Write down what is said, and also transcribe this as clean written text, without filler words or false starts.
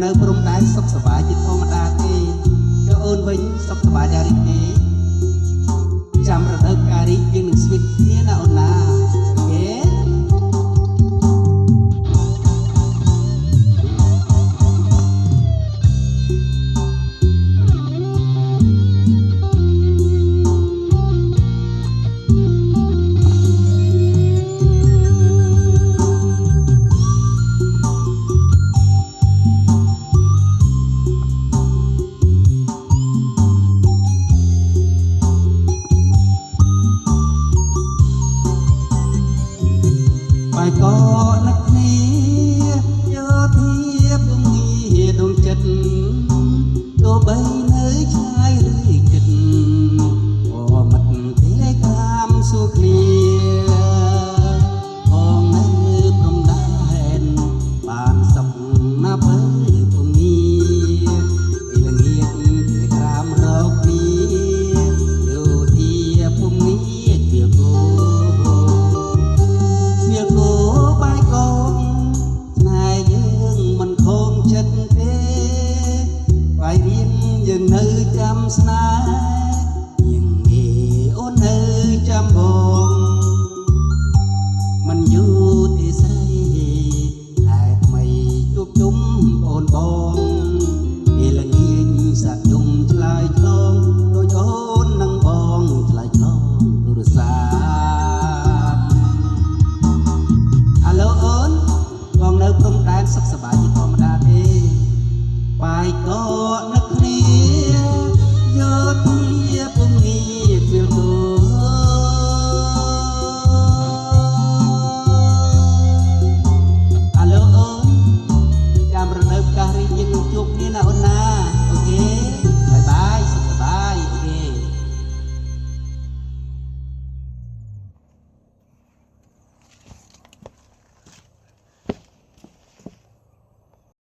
នៅព្រំដែនសុខសប្បាយជាធម្មតាទេજોអូនវិញសុខសប្បាយដែរទេចាំរដូវកាលនេះយើងនឹងស្វេតគ្នាណាអូនណាអូខេបាយក៏នឹកគ្នាយកធៀបពងងារដងចិត្តទោះបីនៅឆ្ងាយឬជិតក៏មិនទេកាមសួរគ្នាផងនៅព្រំដែនបានសុខណាស់បើពងងារពេលល្ងាចគឺក្រាមរកគ្នាយកធៀបពងងារជាគោបាយកងស្នេហ៍យើងមិនខំចិត្តទេបាយរៀងយើងនៅចាំស្នេហ៍យើងងាអូននៅចាំបងមិនយូរទេស្រីតែថ្មីជួបជុំអូនបងពេលល្ងាចសាក់យំឆ្លើយឆ្លងដូចអូននឹងបងឆ្លើយឆ្លងទូរស័ព្ទអូនបងនៅព្រំដែនសុខសប្បាយ